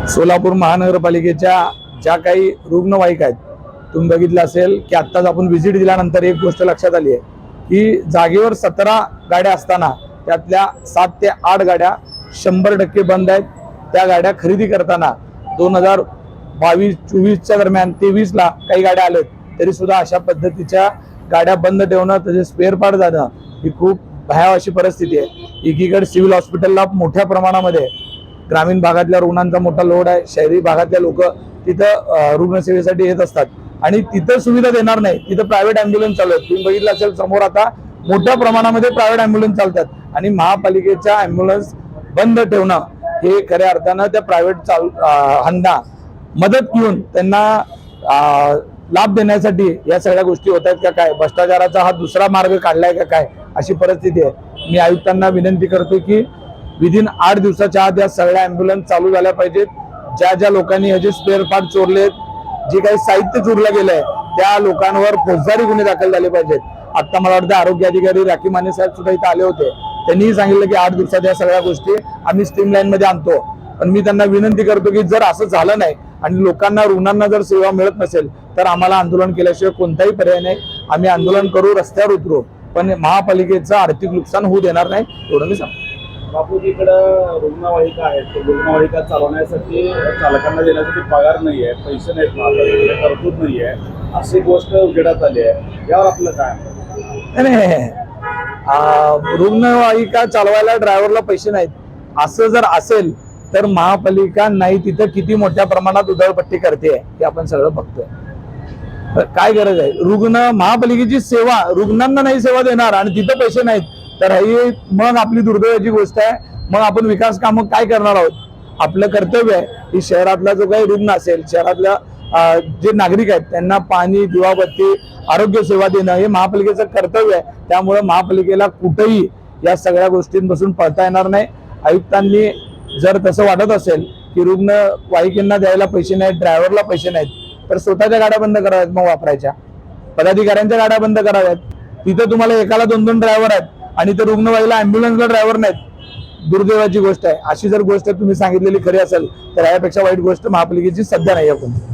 सोलापूर महानगरपालिकेच्या ज्या काही रुग्णवाहिका आहेत, तुम्ही बघितलं असेल की आत्ताच आपण व्हिजिट दिल्यानंतर एक गोष्ट लक्षात आली आहे की जागेवर 17 गाड्या असताना त्यातल्या 7 ते 8 गाड्या 100% बंद आहेत. त्या गाड्या खरेदी करताना 2022-24च्या दरम्यान 23ला काही गाड्या आल्यात, तरी सुद्धा अशा पद्धतीच्या गाड्या बंद ठेवणं, त्याचे स्पेअर पार्ट जाणं ही खूप भयावह अशी परिस्थिती आहे. एकीकडे सिव्हिल हॉस्पिटलला मोठ्या प्रमाणामध्ये ग्रामीण भागातल्या रुग्णांचा मोठा लोड आहे, शहरी भागातल्या लोक तिथं रुग्णसेवेसाठी येत असतात आणि तिथं सुविधा देणार नाही, तिथं प्रायव्हेट ॲम्ब्युलन्स चालू आहेत. तुम्ही बघितलं असेल समोर आता मोठ्या प्रमाणामध्ये प्रायव्हेट ॲम्ब्युलन्स चालतात आणि महापालिकेच्या ॲम्ब्युलन्स बंद ठेवणं हे खऱ्या अर्थानं त्या प्रायव्हेट ह्यांना मदत घेऊन त्यांना लाभ देण्यासाठी या सगळ्या गोष्टी होत आहेत का काय, भ्रष्टाचाराचा हा दुसरा मार्ग काढलाय का काय, अशी परिस्थिती आहे. मी आयुक्तांना विनंती करतो की विदिन 8 दिवसाच्या आत या सगळ्या ॲम्ब्युलन्स चालू झाल्या पाहिजेत. ज्या ज्या लोकांनी ह्याचे स्पेअर पार्ट चोरलेत, जे काही साहित्य चोरलं गेलंय, त्या लोकांवर फौजदारी गुन्हे दाखल झाले पाहिजेत. आता मला वाटतं आरोग्य अधिकारी राखी माने साहेब सुद्धा इथे आले होते, त्यांनीही सांगितलं की 8 दिवसात या सगळ्या गोष्टी आम्ही स्ट्रीमलाईन मध्ये आणतो. पण मी त्यांना विनंती करतो की जर असं झालं नाही आणि लोकांना रुग्णांना जर सेवा मिळत नसेल तर आम्हाला आंदोलन केल्याशिवाय कोणताही पर्याय नाही. आम्ही आंदोलन करू, रस्त्यावर उतरू, पण महापालिकेचं आर्थिक नुकसान होऊ देणार नाही, एवढं मी सांगतो. बापूजीकडं रुग्णवाहिका आहेत, रुग्णवाहिका चालवण्यासाठी चालकांना देण्यासाठी पगार नाही आहे, पैसे नाहीत, महापालिकेकडे तरतूद नाही आहे, अशी गोष्ट उजेडात आली आहे. यावर आपलं काय? नाही, रुग्णवाहिका चालवायला ड्रायव्हरला पैसे नाहीत असं जर असेल तर महापालिका नाही तिथं किती मोठ्या प्रमाणात उधळपट्टी करते हे आपण सगळं बघतोय. काय गरज आहे? महापालिकेची सेवा रुग्णांना नाही सेवा देणार आणि तिथं पैसे नाहीत तर ही मग आपली दुर्दैवाची गोष्ट आहे. मग आपण विकास कामं काय करणार आहोत? आपलं कर्तव्य आहे की शहरातला जो काही रुग्ण असेल, शहरातल्या जे नागरिक आहेत त्यांना पाणी, दिवाबत्ती, आरोग्य सेवा देणं हे महापालिकेचं कर्तव्य आहे. त्यामुळे महापालिकेला कुठेही या सगळ्या गोष्टींपासून पळता येणार नाही. आयुक्तांनी जर तसं वाटत असेल की रुग्णवाहिकेंना द्यायला पैसे नाहीत, ड्रायव्हरला पैसे नाहीत, तर स्वतःच्या गाड्या बंद कराव्यात, मग वापरायच्या पदाधिकाऱ्यांच्या गाड्या बंद कराव्यात. तिथं तुम्हाला एकाला 2-2 ड्रायव्हर आहेत आणि ते रुग्णवाहिला ॲम्ब्युलन्सला ड्रायव्हर नाहीत, दुर्दैवाची गोष्ट आहे. अशी जर गोष्ट तुम्ही सांगितलेली खरी असेल तर यापेक्षा वाईट गोष्ट महापालिकेची सध्या नाही आहे.